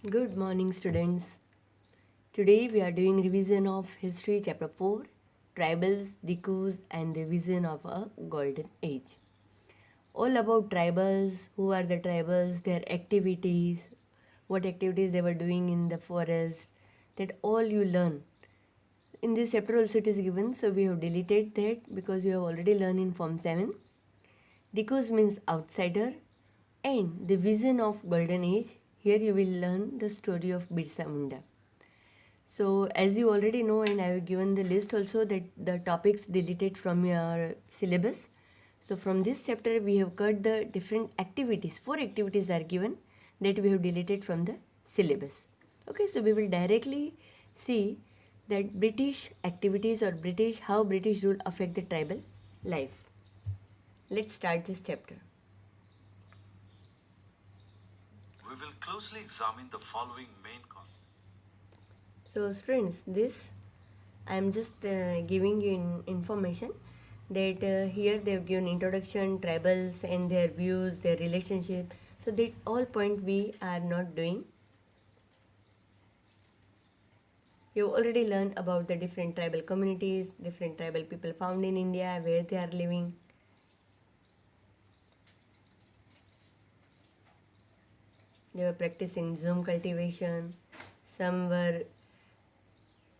Good morning, students. Today we are doing revision of History Chapter 4, Tribals, Dikus, and the Vision of a Golden Age. All about tribals, who are the tribals, their activities, what activities they were doing in the forest, that all you learn. In this chapter also it is given, so we have deleted that because you have already learned in Form 7. Dikus means outsider, and the vision of Golden Age. Here you will learn the story of Birsa Munda. So as you already know, and I have given the list also that the topics deleted from your syllabus. So from this chapter we have cut the different activities. 4 activities are given that we have deleted from the syllabus. Okay, so we will directly see that British activities or British, how British rule affect the tribal life. Let's start this chapter. We will closely examine the following main concepts. So students, this I am just giving you information that here they have given introduction, tribals and their views, their relationship. So that all point we are not doing. You already learned about the different tribal communities, different tribal people found in India, where they are living. They were practicing Zoom cultivation. Some were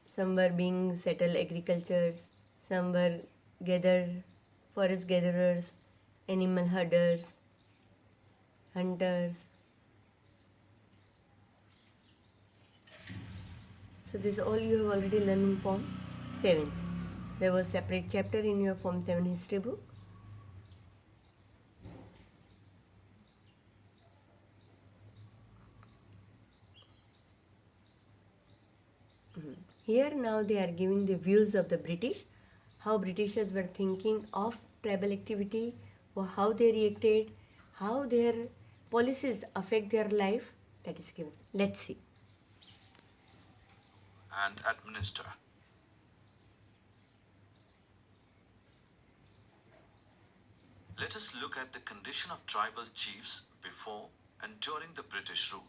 some were being settled agricultures. Some were gather forest gatherers, animal herders, hunters. So this all you have already learned in Form 7. There was separate chapter in your Form 7 history book. Here now they are giving the views of the British, how Britishers were thinking of tribal activity, or how they reacted, how their policies affect their life. That is given. Let's see. And administer. Let us look at the condition of tribal chiefs before and during the British rule.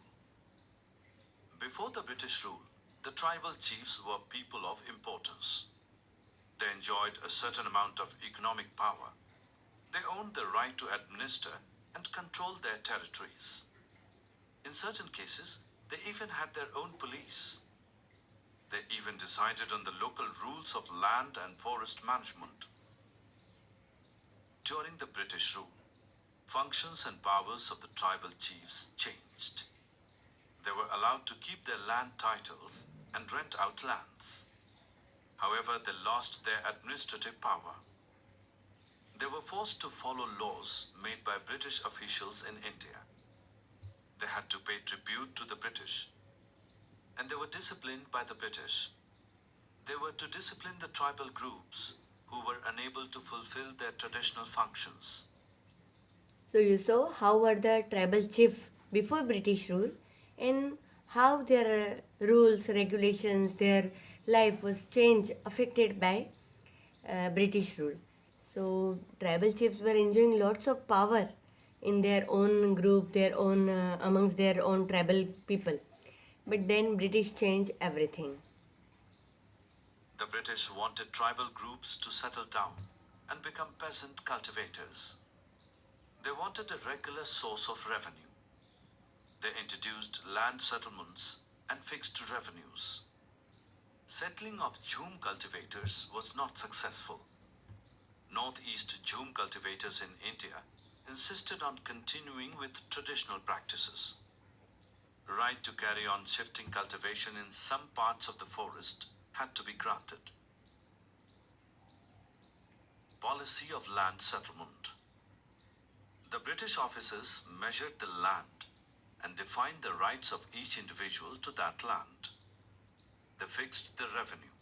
Before the British rule, the tribal chiefs were people of importance. They enjoyed a certain amount of economic power. They owned the right to administer and control their territories. In certain cases, they even had their own police. They even decided on the local rules of land and forest management. During the British rule, functions and powers of the tribal chiefs changed. They were allowed to keep their land titles and rent out lands. However, they lost their administrative power. They were forced to follow laws made by British officials in India. They had to pay tribute to the British, and they were disciplined by the British. They were to discipline the tribal groups who were unable to fulfill their traditional functions. So you saw how were the tribal chief before British rule and how their rules, regulations, their life was changed, affected by British rule. So tribal chiefs were enjoying lots of power in their own group, their own amongst their own tribal people. But then British changed everything. The British wanted tribal groups to settle down and become peasant cultivators. They wanted a regular source of revenue. They introduced land settlements and fixed revenues. Settling of Jhum cultivators was not successful. Northeast Jhum cultivators in India insisted on continuing with traditional practices. Right to carry on shifting cultivation in some parts of the forest had to be granted. Policy of land settlement. The British officers measured the land and defined the rights of each individual to that land. They fixed the revenue.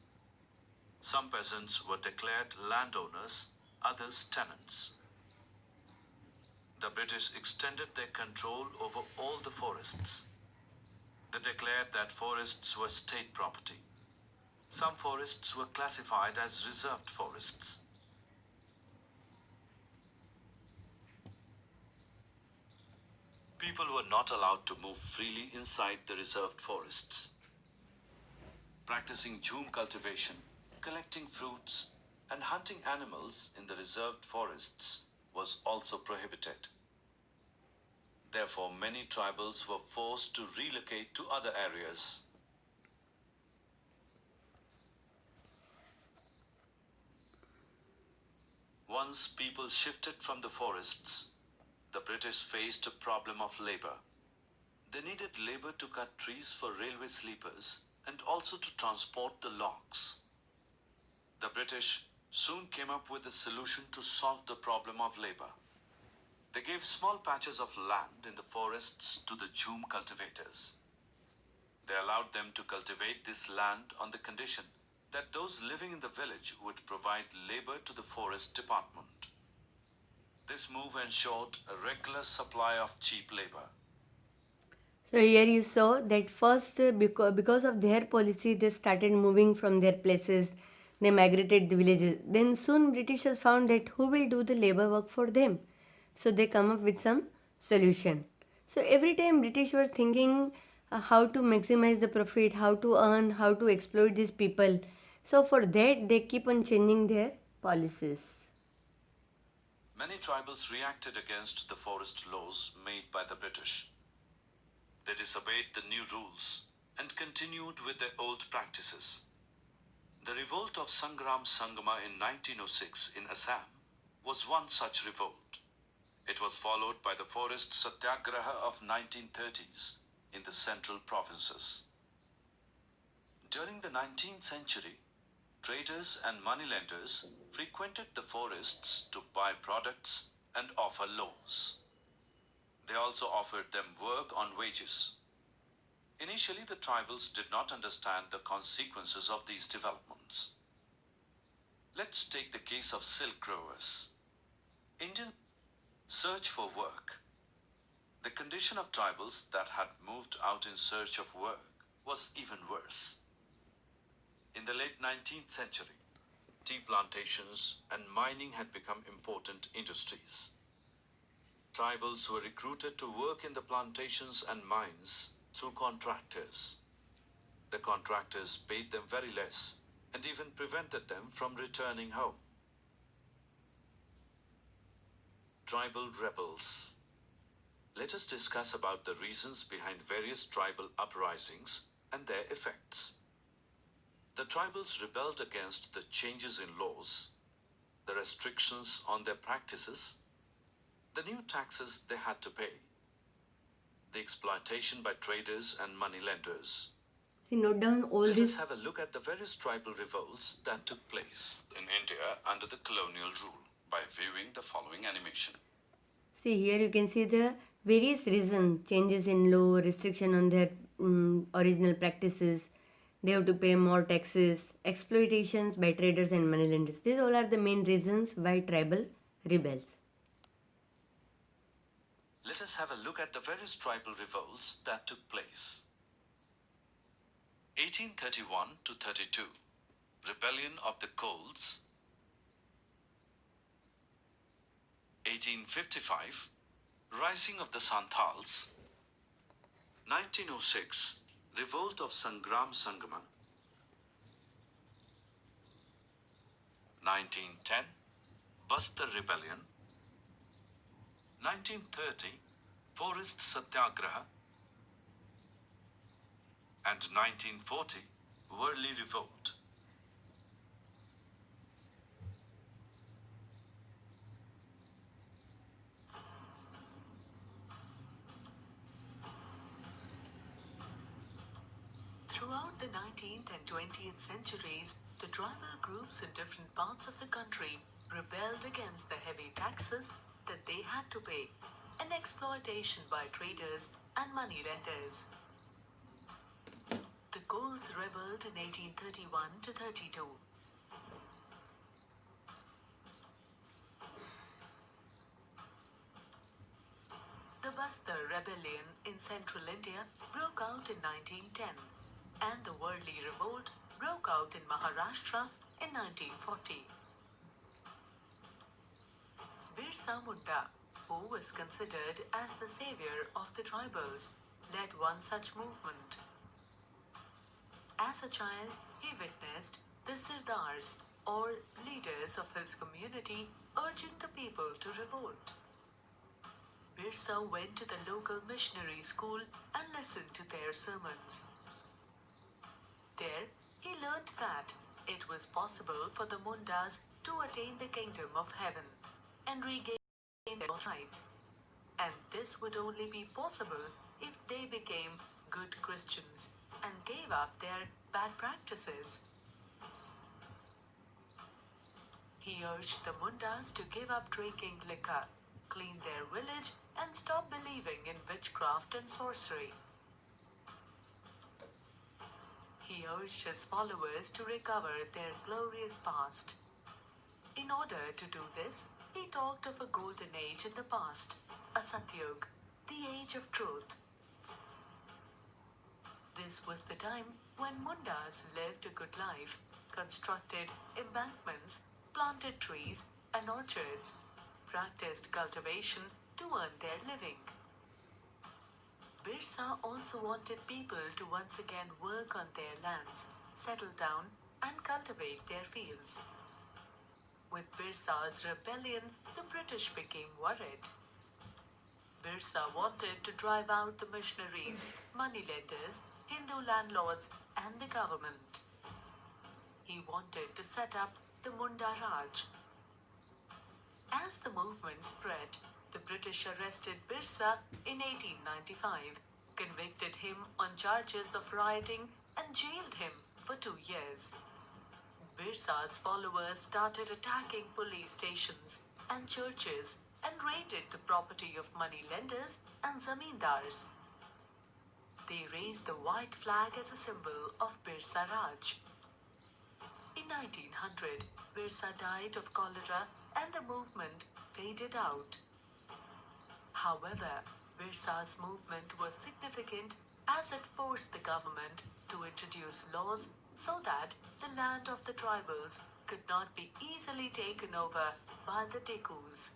Some peasants were declared landowners, others tenants. The British extended their control over all the forests. They declared that forests were state property. Some forests were classified as reserved forests. People were not allowed to move freely inside the reserved forests. Practicing jhum cultivation, collecting fruits, and hunting animals in the reserved forests was also prohibited. Therefore, many tribals were forced to relocate to other areas. Once people shifted from the forests, the British faced a problem of labor. They needed labor to cut trees for railway sleepers and also to transport the logs. The British soon came up with a solution to solve the problem of labor. They gave small patches of land in the forests to the jhum cultivators. They allowed them to cultivate this land on the condition that those living in the village would provide labor to the forest department. This move ensured a regular supply of cheap labor. So here you saw that first, because of their policy, they started moving from their places. They migrated the villages. Then soon Britishers found that who will do the labor work for them. So they come up with some solution. So every time British were thinking how to maximize the profit, how to earn, how to exploit these people. So for that they keep on changing their policies. Many tribals reacted against the forest laws made by the British. They disobeyed the new rules and continued with their old practices. The revolt of Sangram Sangama in 1906 in Assam was one such revolt. It was followed by the forest satyagraha of 1930s in the central provinces. During the 19th century, traders and moneylenders frequented the forests to buy products and offer loans. They also offered them work on wages. Initially, the tribals did not understand the consequences of these developments. Let's take the case of silk growers. Indians search for work. The condition of tribals that had moved out in search of work was even worse. In the late 19th century, tea plantations and mining had become important industries. Tribals were recruited to work in the plantations and mines through contractors. The contractors paid them very less and even prevented them from returning home. Tribal rebels. Let us discuss about the reasons behind various tribal uprisings and their effects. The tribals rebelled against the changes in laws, the restrictions on their practices, the new taxes they had to pay, the exploitation by traders and moneylenders. See, note down all Let us this. have a look at the various tribal revolts that took place in India under the colonial rule by viewing the following animation. See, here you can see the various reasons, changes in law, restriction on their original practices. They have to pay more taxes, exploitations by traders and moneylenders. These all are the main reasons why tribal rebels. Let us have a look at the various tribal revolts that took place. 1831 to 32, Rebellion of the Colts. 1855, Rising of the Santals. 1906, Revolt of Sangram Sangama. 1910, Bastar Rebellion. 1930, Forest Satyagraha. And 1940, Worli Revolt. Throughout the 19th and 20th centuries, the tribal groups in different parts of the country rebelled against the heavy taxes that they had to pay and exploitation by traders and moneylenders. The Gauls rebelled in 1831 to 32. The Bastar Rebellion in central India broke out in 1910, and the Worli Revolt broke out in Maharashtra in 1940. Birsa Munda. who was considered as the savior of the tribals, led one such movement. As a child, he witnessed the sirdars, or leaders of his community, urging the people to revolt. Birsa went to the local missionary school and listened to their sermons. There, he learned that it was possible for the Mundas to attain the kingdom of heaven and regain their rights, and this would only be possible if they became good Christians and gave up their bad practices. He urged the Mundas to give up drinking liquor, clean their village, and stop believing in witchcraft and sorcery. He urged his followers to recover their glorious past. In order to do this, he talked of a golden age in the past, a Satyug, the age of truth. This was the time when Mundas lived a good life, constructed embankments, planted trees and orchards, practiced cultivation to earn their living. Birsa also wanted people to once again work on their lands, settle down, and cultivate their fields. With Birsa's rebellion, the British became worried. Birsa wanted to drive out the missionaries, moneylenders, Hindu landlords, and the government. He wanted to set up the Munda Raj. As the movement spread, the British arrested Birsa in 1895, convicted him on charges of rioting, and jailed him for 2 years. Birsa's followers started attacking police stations and churches and raided the property of moneylenders and zamindars. They raised the white flag as a symbol of Birsa Raj. In 1900, Birsa died of cholera and the movement faded out. However, Birsa's movement was significant as it forced the government to introduce laws so that the land of the tribals could not be easily taken over by the Tekus.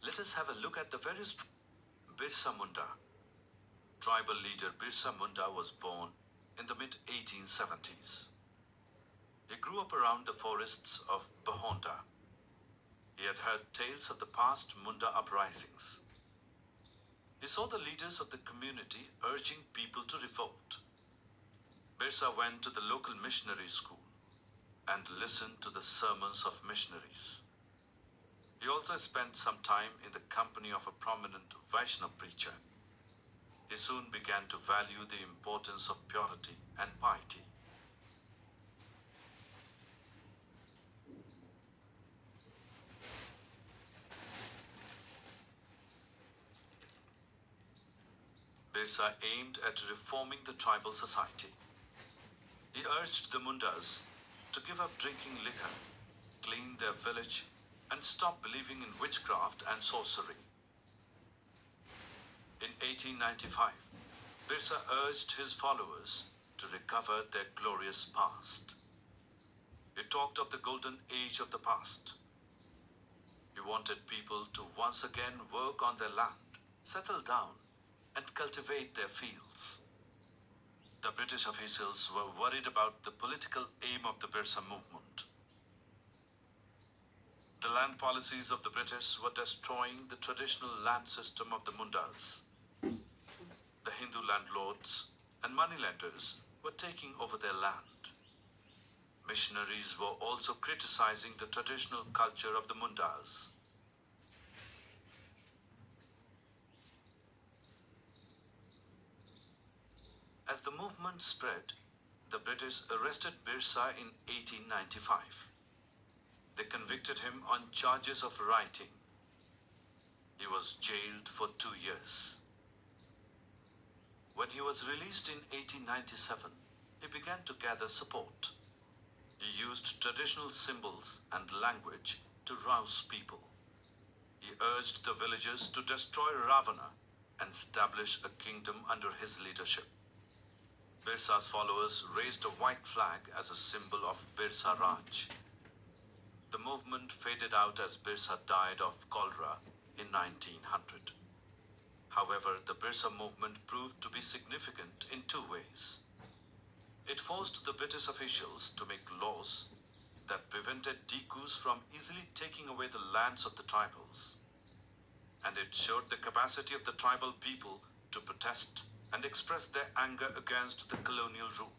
Let us have a look at the various Birsa Munda. Tribal leader Birsa Munda was born in the mid 1870s. He grew up around the forests of Bahonda. He had heard tales of the past Munda uprisings. He saw the leaders of the community urging people to revolt. Birsa went to the local missionary school and listened to the sermons of missionaries. He also spent some time in the company of a prominent Vaishnava preacher. He soon began to value the importance of purity and piety. Birsa aimed at reforming the tribal society. He urged the Mundas to give up drinking liquor, clean their village, and stop believing in witchcraft and sorcery. In 1895, Birsa urged his followers to recover their glorious past. He talked of the golden age of the past. He wanted people to once again work on their land, settle down, and cultivate their fields. The British officials were worried about the political aim of the Birsa movement. The land policies of the British were destroying the traditional land system of the Mundas. The Hindu landlords and moneylenders were taking over their land. Missionaries were also criticizing the traditional culture of the Mundas. As the movement spread, the British arrested Birsa in 1895. They convicted him on charges of rioting. He was jailed for 2 years. When he was released in 1897, he began to gather support. He used traditional symbols and language to rouse people. He urged the villagers to destroy Ravana and establish a kingdom under his leadership. Birsa's followers raised a white flag as a symbol of Birsa Raj. The movement faded out as Birsa died of cholera in 1900. However, the Birsa movement proved to be significant in two ways. It forced the British officials to make laws that prevented Tikus from easily taking away the lands of the tribals, and it showed the capacity of the tribal people to protest and express their anger against the colonial rule.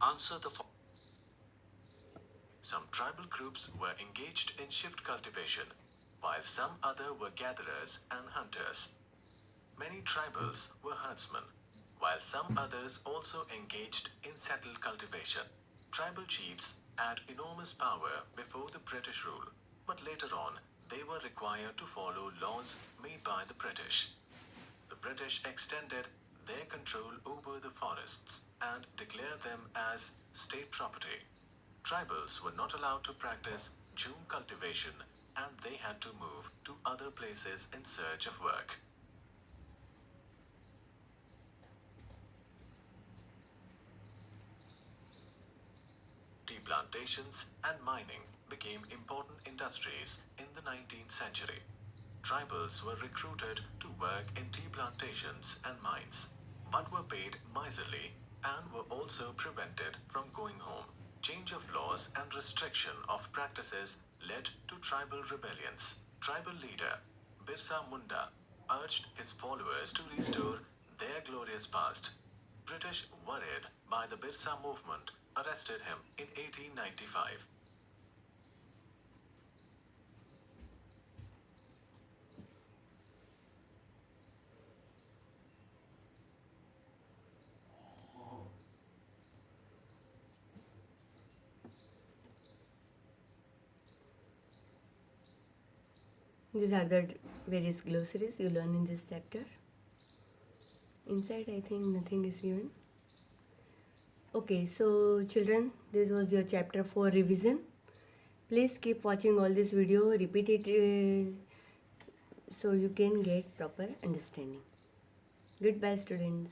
Answer the following. Some tribal groups were engaged in shift cultivation, while some other were gatherers and hunters. Many tribals were herdsmen, while some others also engaged in settled cultivation. Tribal chiefs had enormous power before the British rule, but later on they were required to follow laws made by the British. The British extended their control over the forests and declared them as state property. Tribals were not allowed to practice June cultivation and they had to move to other places in search of work. Tea plantations and mining became important industries in the 19th century. Tribals were recruited to work in tea plantations and mines, but were paid miserly and were also prevented from going home. Change of laws and restriction of practices led to tribal rebellions. Tribal leader Birsa Munda urged his followers to restore their glorious past. British, worried by the Birsa movement, arrested him in 1895. These are the various glossaries you learn in this chapter. Inside, I think nothing is given. Okay, so children, this was your chapter 4 revision. Please keep watching all this video, repeat it so you can get proper understanding. Goodbye, students.